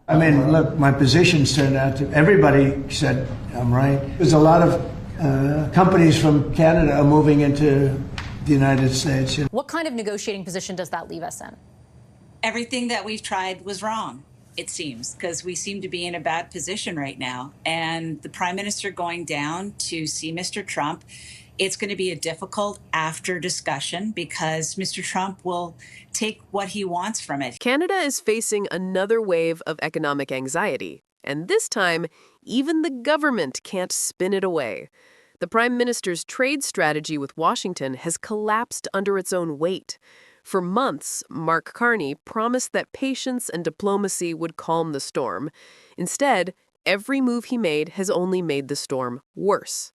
I mean, look, my positions turned out to, everybody said I'm right. There's a lot of companies from Canada are moving into the United States. What kind of negotiating position does that leave us in? Everything that we've tried was wrong, it seems, because we seem to be in a bad position right now. And the Prime Minister going down to see Mr. Trump, it's going to be a difficult after discussion because Mr. Trump will take what he wants from it. Canada is facing another wave of economic anxiety, and this time, even the government can't spin it away. The Prime Minister's trade strategy with Washington has collapsed under its own weight. For months, Mark Carney promised that patience and diplomacy would calm the storm. Instead, every move he made has only made the storm worse.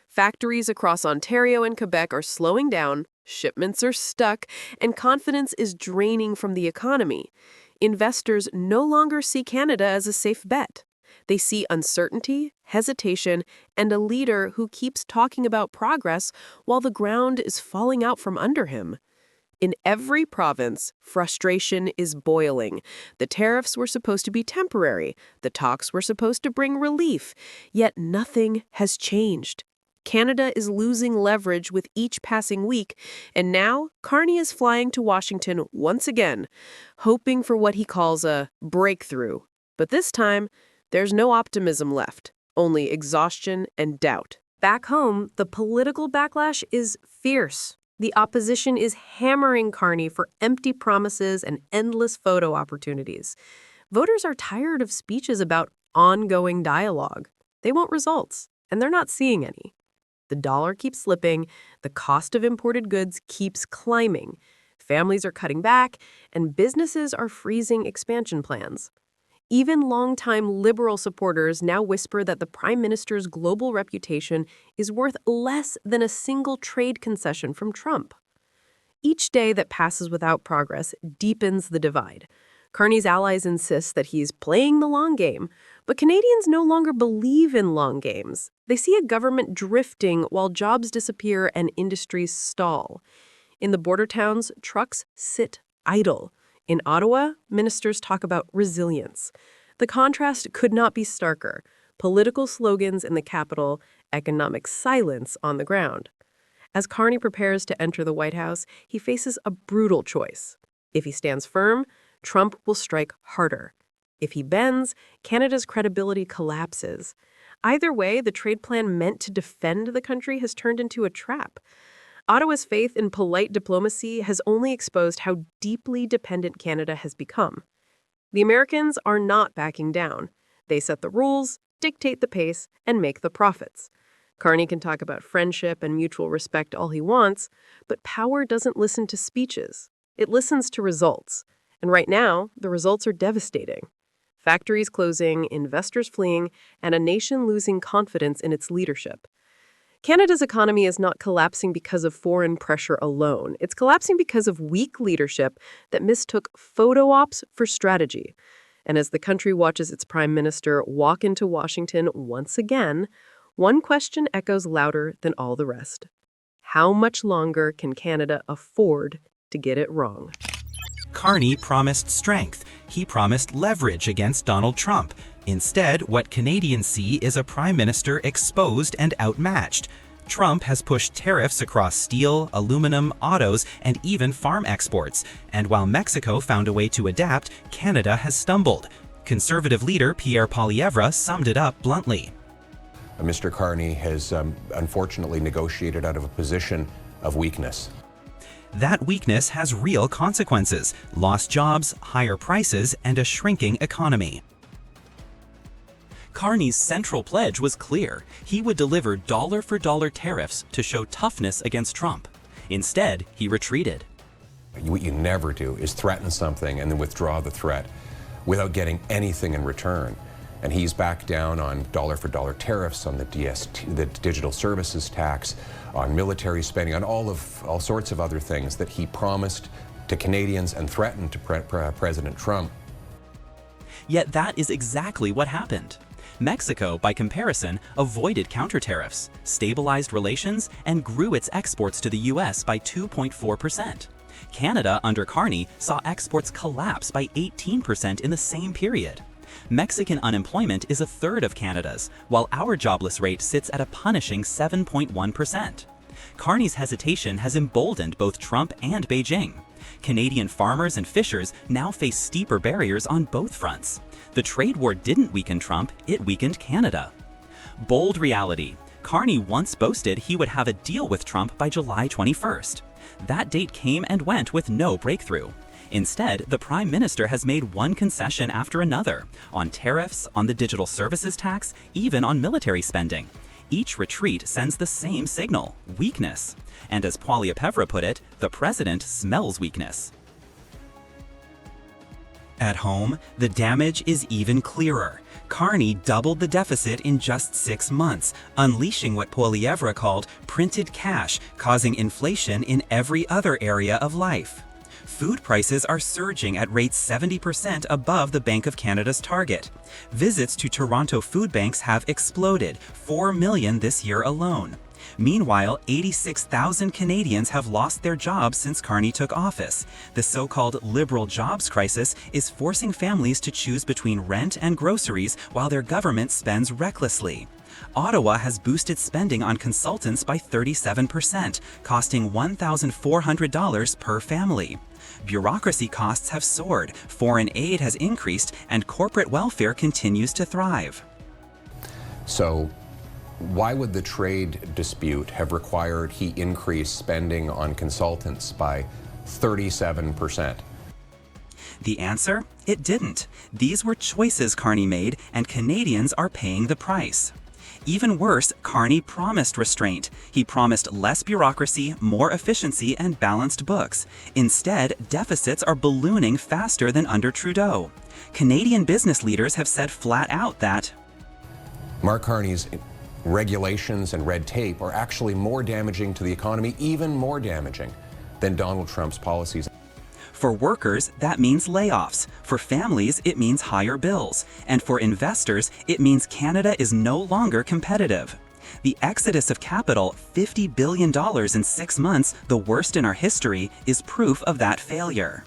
Factories across Ontario and Quebec are slowing down, shipments are stuck, and confidence is draining from the economy. Investors no longer see Canada as a safe bet. They see uncertainty, hesitation, and a leader who keeps talking about progress while the ground is falling out from under him. In every province, frustration is boiling. The tariffs were supposed to be temporary. The talks were supposed to bring relief. Yet nothing has changed. Canada is losing leverage with each passing week, and now Carney is flying to Washington once again, hoping for what he calls a breakthrough. But this time, there's no optimism left, only exhaustion and doubt. Back home, the political backlash is fierce. The opposition is hammering Carney for empty promises and endless photo opportunities. Voters are tired of speeches about ongoing dialogue. They want results, and they're not seeing any. The dollar keeps slipping, the cost of imported goods keeps climbing, families are cutting back, and businesses are freezing expansion plans. Even longtime Liberal supporters now whisper that the Prime Minister's global reputation is worth less than a single trade concession from Trump. Each day that passes without progress deepens the divide. Carney's allies insist that he's playing the long game, but Canadians no longer believe in long games. They see a government drifting while jobs disappear and industries stall. In the border towns, trucks sit idle. In Ottawa, ministers talk about resilience. The contrast could not be starker. Political slogans in the capital, economic silence on the ground. As Carney prepares to enter the White House, he faces a brutal choice. If he stands firm, Trump will strike harder. If he bends, Canada's credibility collapses. Either way, the trade plan meant to defend the country has turned into a trap. Ottawa's faith in polite diplomacy has only exposed how deeply dependent Canada has become. The Americans are not backing down. They set the rules, dictate the pace, and make the profits. Carney can talk about friendship and mutual respect all he wants, but power doesn't listen to speeches. It listens to results. And right now, the results are devastating. Factories closing, investors fleeing, and a nation losing confidence in its leadership. Canada's economy is not collapsing because of foreign pressure alone. It's collapsing because of weak leadership that mistook photo ops for strategy. And as the country watches its prime minister walk into Washington once again, one question echoes louder than all the rest. How much longer can Canada afford to get it wrong? Carney promised strength. He promised leverage against Donald Trump. Instead, what Canadians see is a prime minister exposed and outmatched. Trump has pushed tariffs across steel, aluminum, autos, and even farm exports. And while Mexico found a way to adapt, Canada has stumbled. Conservative leader Pierre Poilievre summed it up bluntly. Mr. Carney has unfortunately negotiated out of a position of weakness. That weakness has real consequences: lost jobs, higher prices, and a shrinking economy. Carney's central pledge was clear. He would deliver dollar-for-dollar tariffs to show toughness against Trump. Instead, he retreated. What you never do is threaten something and then withdraw the threat without getting anything in return. And he's backed down on dollar-for-dollar tariffs, on the DST, the digital services tax, on military spending, on all sorts of other things that he promised to Canadians and threatened to President Trump. Yet that is exactly what happened. Mexico, by comparison, avoided counter-tariffs, stabilized relations, and grew its exports to the U.S. by 2.4%. Canada, under Carney, saw exports collapse by 18% in the same period. Mexican unemployment is a third of Canada's, while our jobless rate sits at a punishing 7.1%. Carney's hesitation has emboldened both Trump and Beijing. Canadian farmers and fishers now face steeper barriers on both fronts. The trade war didn't weaken Trump, it weakened Canada. Bold reality. Carney once boasted he would have a deal with Trump by July 21st. That date came and went with no breakthrough. Instead, the Prime Minister has made one concession after another, on tariffs, on the digital services tax, even on military spending. Each retreat sends the same signal, weakness. And as Poilievre put it, the president smells weakness. At home, the damage is even clearer. Carney doubled the deficit in just 6 months, unleashing what Poilievre called printed cash, causing inflation in every other area of life. Food prices are surging at rates 70% above the Bank of Canada's target. Visits to Toronto food banks have exploded, 4 million this year alone. Meanwhile, 86,000 Canadians have lost their jobs since Carney took office. The so-called liberal jobs crisis is forcing families to choose between rent and groceries while their government spends recklessly. Ottawa has boosted spending on consultants by 37%, costing $1,400 per family. Bureaucracy costs have soared, foreign aid has increased, and corporate welfare continues to thrive. So, why would the trade dispute have required he increase spending on consultants by 37%? The answer? It didn't. These were choices Carney made, and Canadians are paying the price. Even worse, Carney promised restraint. He promised less bureaucracy, more efficiency, and balanced books. Instead, deficits are ballooning faster than under Trudeau. Canadian business leaders have said flat out that Mark Carney's regulations and red tape are actually more damaging to the economy, even more damaging than Donald Trump's policies. for workers, that means layoffs. For families, it means higher bills. And for investors, it means Canada is no longer competitive. The exodus of capital, $50 billion in 6 months, the worst in our history, is proof of that failure.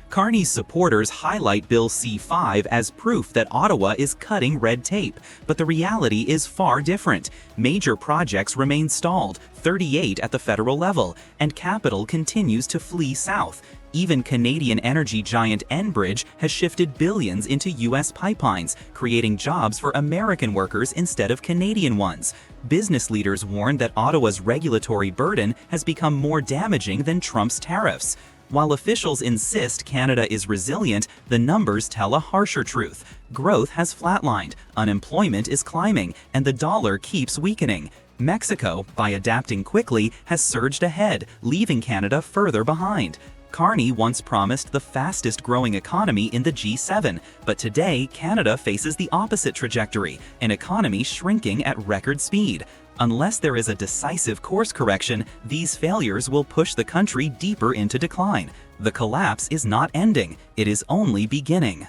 Carney's supporters highlight Bill C-5 as proof that Ottawa is cutting red tape, but the reality is far different. Major projects remain stalled, 38 at the federal level, and capital continues to flee south. Even Canadian energy giant Enbridge has shifted billions into U.S. pipelines, creating jobs for American workers instead of Canadian ones. Business leaders warn that Ottawa's regulatory burden has become more damaging than Trump's tariffs. While officials insist Canada is resilient, the numbers tell a harsher truth. Growth has flatlined, unemployment is climbing, and the dollar keeps weakening. Mexico, by adapting quickly, has surged ahead, leaving Canada further behind. Carney once promised the fastest growing economy in the G7, but today Canada faces the opposite trajectory, an economy shrinking at record speed. Unless there is a decisive course correction, these failures will push the country deeper into decline. The collapse is not ending, it is only beginning.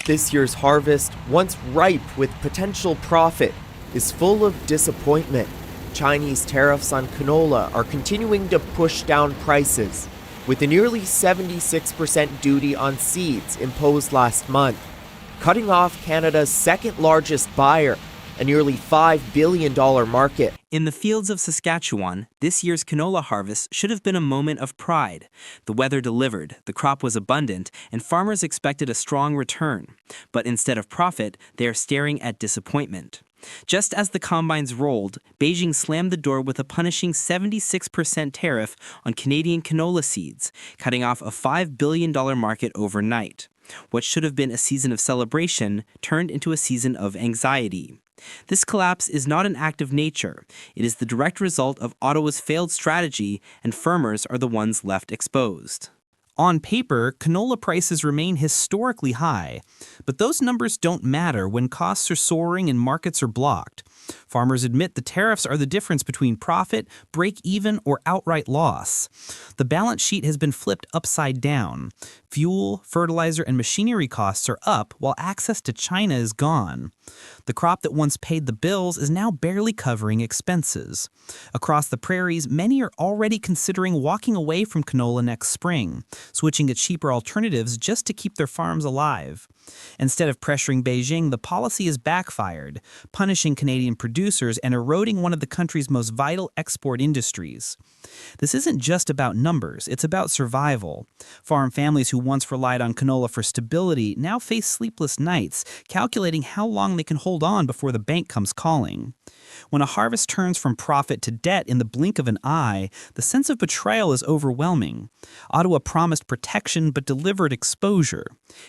This year's harvest, once ripe with potential profit, is full of disappointment. Chinese tariffs on canola are continuing to push down prices, with a nearly 76% duty on seeds imposed last month, cutting off Canada's second largest buyer, a nearly $5 billion market. In the fields of Saskatchewan, this year's canola harvest should have been a moment of pride. The weather delivered, the crop was abundant, and farmers expected a strong return. But instead of profit, they are staring at disappointment. Just as the combines rolled, Beijing slammed the door with a punishing 76% tariff on Canadian canola seeds, cutting off a $5 billion market overnight. What should have been a season of celebration turned into a season of anxiety. This collapse is not an act of nature. It is the direct result of Ottawa's failed strategy, and farmers are the ones left exposed. On paper, canola prices remain historically high, but those numbers don't matter when costs are soaring and markets are blocked. Farmers admit the tariffs are the difference between profit, break even, or outright loss. The balance sheet has been flipped upside down. Fuel, fertilizer, and machinery costs are up while access to China is gone. The crop that once paid the bills is now barely covering expenses. Across the prairies, many are already considering walking away from canola next spring, switching to cheaper alternatives just to keep their farms alive. Instead of pressuring Beijing, the policy is backfired, punishing Canadian producers and eroding one of the country's most vital export industries. This isn't just about numbers, it's about survival. Farm families who once relied on canola for stability now face sleepless nights, calculating how long they can hold on before the bank comes calling. When a harvest turns from profit to debt in the blink of an eye, the sense of betrayal is overwhelming. Ottawa promised protection but delivered exposure.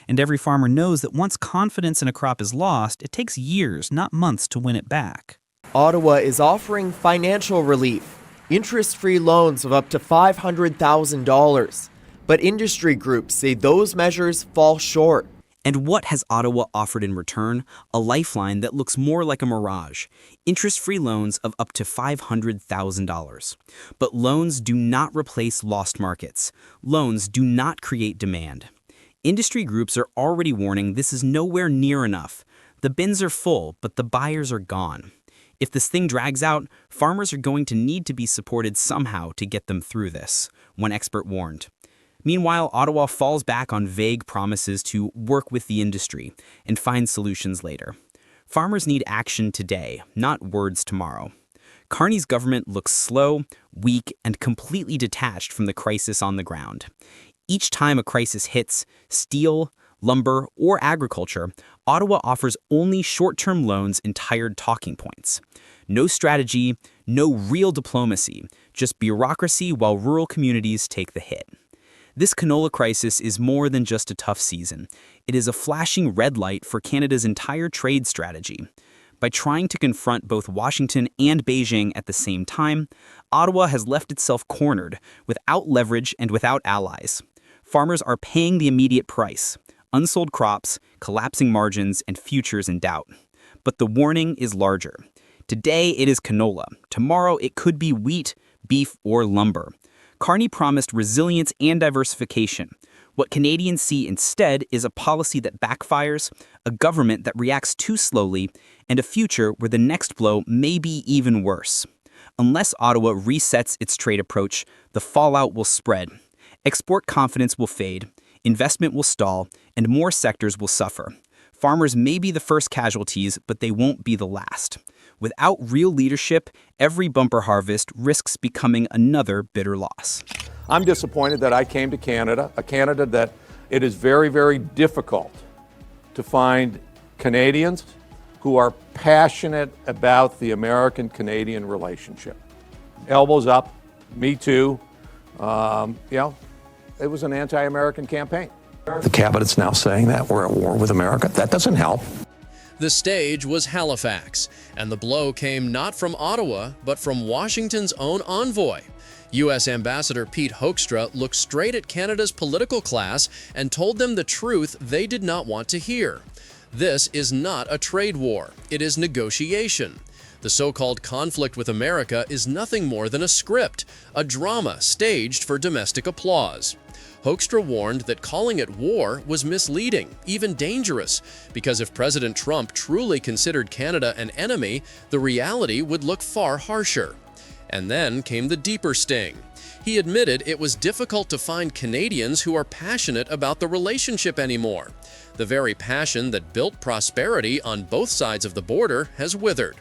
And every farmer knows that once confidence in a crop is lost, it takes years, not months, to win it back. Ottawa is offering financial relief, interest-free loans of up to $500,000. But industry groups say those measures fall short. And what has Ottawa offered in return? A lifeline that looks more like a mirage. Interest-free loans of up to $500,000. But loans do not replace lost markets. Loans do not create demand. Industry groups are already warning this is nowhere near enough. The bins are full, but the buyers are gone. If this thing drags out, farmers are going to need to be supported somehow to get them through this, one expert warned. Meanwhile, Ottawa falls back on vague promises to work with the industry and find solutions later. Farmers need action today, not words tomorrow. Carney's government looks slow, weak, and completely detached from the crisis on the ground. Each time a crisis hits, steel, lumber, or agriculture, Ottawa offers only short-term loans and tired talking points. No strategy, no real diplomacy, just bureaucracy while rural communities take the hit. This canola crisis is more than just a tough season. It is a flashing red light for Canada's entire trade strategy. By trying to confront both Washington and Beijing at the same time, Ottawa has left itself cornered, without leverage and without allies. Farmers are paying the immediate price: unsold crops, collapsing margins, and futures in doubt. But the warning is larger. Today it is canola. Tomorrow it could be wheat, beef, or lumber. Carney promised resilience and diversification. What Canadians see instead is a policy that backfires, a government that reacts too slowly, and a future where the next blow may be even worse. Unless Ottawa resets its trade approach, the fallout will spread. Export confidence will fade, investment will stall, and more sectors will suffer. Farmers may be the first casualties, but they won't be the last. Without real leadership, every bumper harvest risks becoming another bitter loss. I'm disappointed that I came to Canada, a Canada that it is very, very difficult to find Canadians who are passionate about the American-Canadian relationship. Elbows up, me too. It was an anti-American campaign. The cabinet's now saying that we're at war with America. That doesn't help. The stage was Halifax, and the blow came not from Ottawa, but from Washington's own envoy. U.S. Ambassador Pete Hoekstra looked straight at Canada's political class and told them the truth they did not want to hear. This is not a trade war, it is negotiation. The so-called conflict with America is nothing more than a script, a drama staged for domestic applause. Hoekstra warned that calling it war was misleading, even dangerous, because if President Trump truly considered Canada an enemy, the reality would look far harsher. And then came the deeper sting. He admitted it was difficult to find Canadians who are passionate about the relationship anymore. The very passion that built prosperity on both sides of the border has withered.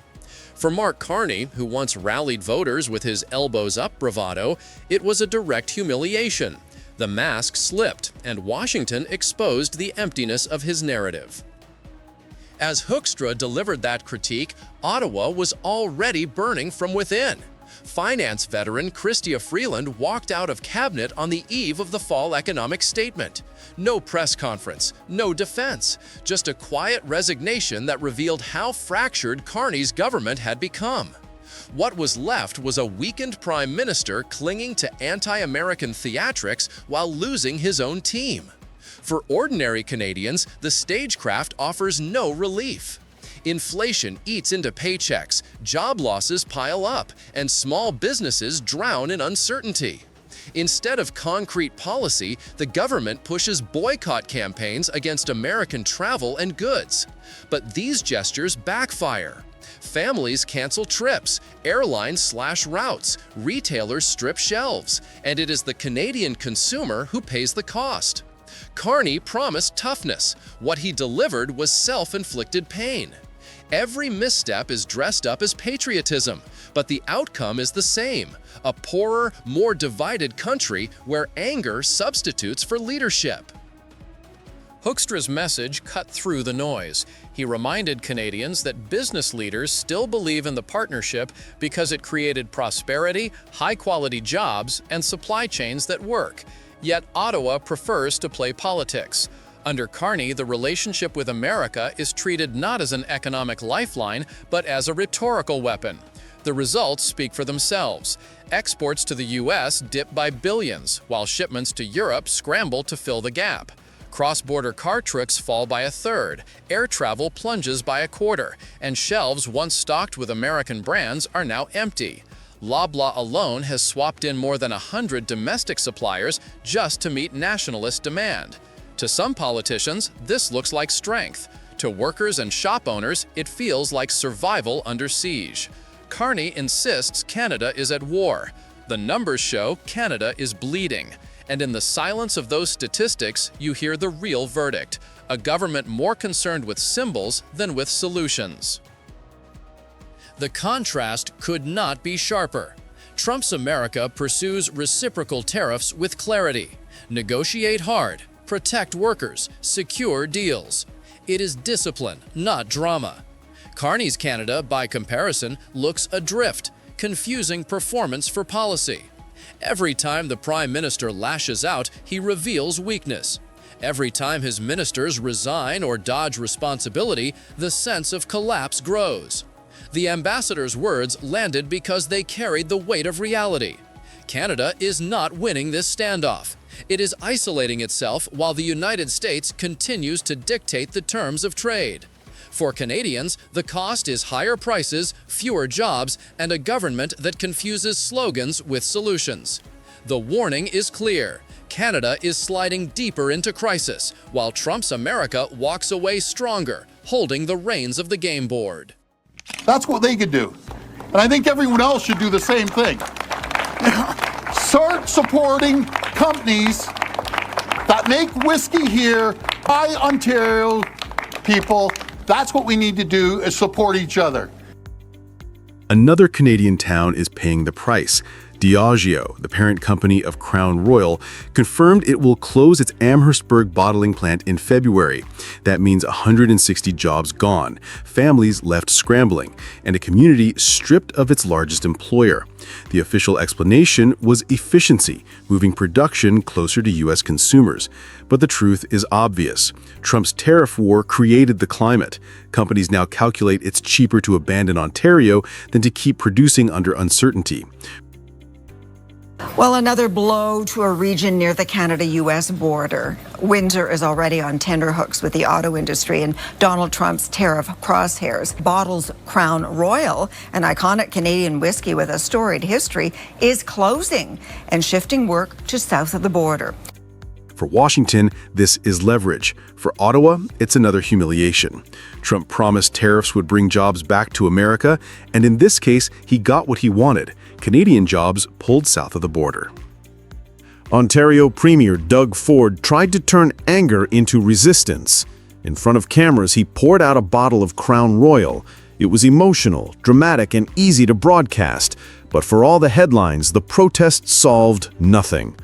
For Mark Carney, who once rallied voters with his elbows-up bravado, it was a direct humiliation. The mask slipped, and Washington exposed the emptiness of his narrative. As Hoekstra delivered that critique, Ottawa was already burning from within. Finance veteran Chrystia Freeland walked out of cabinet on the eve of the fall economic statement. No press conference, no defense, just a quiet resignation that revealed how fractured Carney's government had become. What was left was a weakened prime minister clinging to anti-American theatrics while losing his own team. For ordinary Canadians, the stagecraft offers no relief. Inflation eats into paychecks, job losses pile up, and small businesses drown in uncertainty. Instead of concrete policy, the government pushes boycott campaigns against American travel and goods. But these gestures backfire. Families cancel trips, airlines slash routes, retailers strip shelves, and it is the Canadian consumer who pays the cost. Carney promised toughness. What he delivered was self-inflicted pain. Every misstep is dressed up as patriotism, but the outcome is the same: a poorer, more divided country where anger substitutes for leadership. Hoekstra's message cut through the noise. He reminded Canadians that business leaders still believe in the partnership because it created prosperity, high-quality jobs, and supply chains that work. Yet Ottawa prefers to play politics. Under Carney, the relationship with America is treated not as an economic lifeline, but as a rhetorical weapon. The results speak for themselves. Exports to the U.S. dip by billions, while shipments to Europe scramble to fill the gap. Cross-border car trips fall by a third, air travel plunges by a quarter, and shelves once stocked with American brands are now empty. Loblaw alone has swapped in more than 100 domestic suppliers just to meet nationalist demand. To some politicians, this looks like strength. To workers and shop owners, it feels like survival under siege. Carney insists Canada is at war. The numbers show Canada is bleeding. And in the silence of those statistics, you hear the real verdict: a government more concerned with symbols than with solutions. The contrast could not be sharper. Trump's America pursues reciprocal tariffs with clarity. Negotiate hard, protect workers, secure deals. It is discipline, not drama. Carney's Canada, by comparison, looks adrift, confusing performance for policy. Every time the Prime Minister lashes out, he reveals weakness. Every time his ministers resign or dodge responsibility, the sense of collapse grows. The ambassador's words landed because they carried the weight of reality. Canada is not winning this standoff. It is isolating itself while the United States continues to dictate the terms of trade. For Canadians, the cost is higher prices, fewer jobs, and a government that confuses slogans with solutions. The warning is clear. Canada is sliding deeper into crisis, while Trump's America walks away stronger, holding the reins of the game board. That's what they could do. And I think everyone else should do the same thing. Start supporting companies that make whiskey here by Ontario people. That's what we need to do, is support each other. Another Canadian town is paying the price. Diageo, the parent company of Crown Royal, confirmed it will close its Amherstburg bottling plant in February. That means 160 jobs gone, families left scrambling, and a community stripped of its largest employer. The official explanation was efficiency, moving production closer to U.S. consumers. But the truth is obvious. Trump's tariff war created the climate. Companies now calculate it's cheaper to abandon Ontario than to keep producing under uncertainty. Well, another blow to a region near the Canada-U.S. border. Windsor is already on tenterhooks with the auto industry and Donald Trump's tariff crosshairs. Bottles Crown Royal, an iconic Canadian whiskey with a storied history, is closing and shifting work to south of the border. For Washington, this is leverage. For Ottawa, it's another humiliation. Trump promised tariffs would bring jobs back to America, and in this case, he got what he wanted: Canadian jobs pulled south of the border. Ontario Premier Doug Ford tried to turn anger into resistance. In front of cameras, he poured out a bottle of Crown Royal. It was emotional, dramatic, and easy to broadcast, but for all the headlines, the protest solved nothing.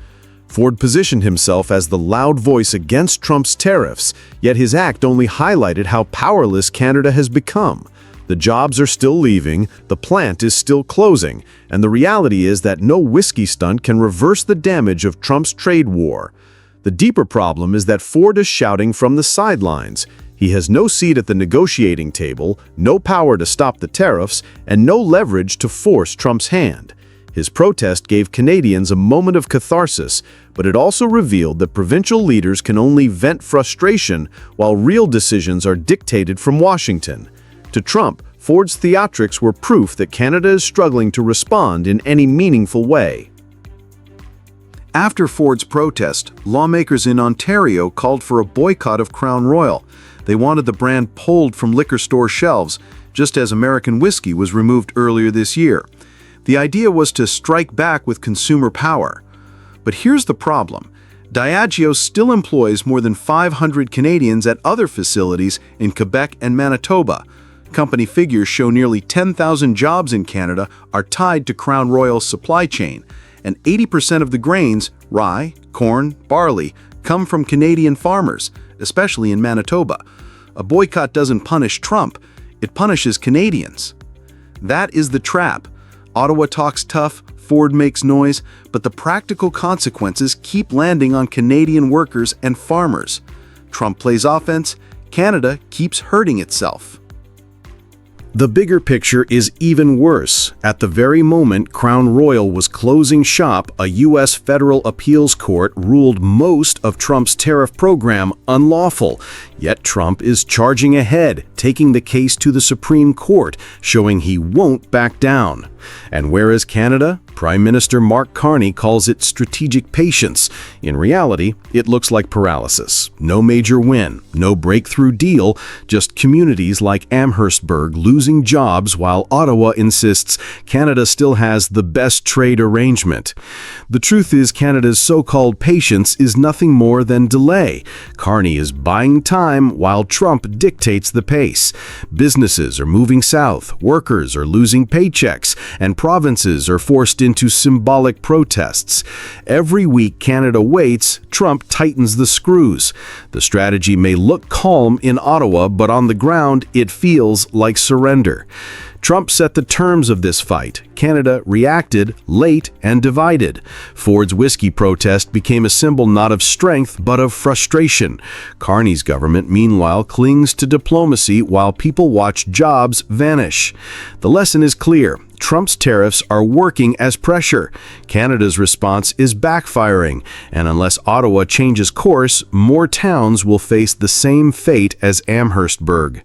Ford positioned himself as the loud voice against Trump's tariffs, yet his act only highlighted how powerless Canada has become. The jobs are still leaving, the plant is still closing, and the reality is that no whiskey stunt can reverse the damage of Trump's trade war. The deeper problem is that Ford is shouting from the sidelines. He has no seat at the negotiating table, no power to stop the tariffs, and no leverage to force Trump's hand. His protest gave Canadians a moment of catharsis, but it also revealed that provincial leaders can only vent frustration while real decisions are dictated from Washington. To Trump, Ford's theatrics were proof that Canada is struggling to respond in any meaningful way. After Ford's protest, lawmakers in Ontario called for a boycott of Crown Royal. They wanted the brand pulled from liquor store shelves, just as American whiskey was removed earlier this year. The idea was to strike back with consumer power. But here's the problem. Diageo still employs more than 500 Canadians at other facilities in Quebec and Manitoba. Company figures show nearly 10,000 jobs in Canada are tied to Crown Royal's supply chain, and 80% of the grains, rye, corn, barley, come from Canadian farmers, especially in Manitoba. A boycott doesn't punish Trump, it punishes Canadians. That is the trap. Ottawa talks tough, Ford makes noise, but the practical consequences keep landing on Canadian workers and farmers. Trump plays offense, Canada keeps hurting itself. The bigger picture is even worse. At the very moment Crown Royal was closing shop, a U.S. federal appeals court ruled most of Trump's tariff program unlawful. Yet Trump is charging ahead, taking the case to the Supreme Court, showing he won't back down. And where is Canada? Prime Minister Mark Carney calls it strategic patience. In reality, it looks like paralysis. No major win, no breakthrough deal, just communities like Amherstburg losing jobs while Ottawa insists Canada still has the best trade arrangement. The truth is Canada's so-called patience is nothing more than delay. Carney is buying time while Trump dictates the pace. Businesses are moving south, workers are losing paychecks, and provinces are forced into symbolic protests. Every week Canada waits, Trump tightens the screws. The strategy may look calm in Ottawa, but on the ground it feels like surrender. Trump set the terms of this fight. Canada reacted late and divided. Ford's whiskey protest became a symbol not of strength but of frustration. Carney's government, meanwhile, clings to diplomacy while people watch jobs vanish. The lesson is clear. Trump's tariffs are working as pressure. Canada's response is backfiring, and unless Ottawa changes course, more towns will face the same fate as Amherstburg.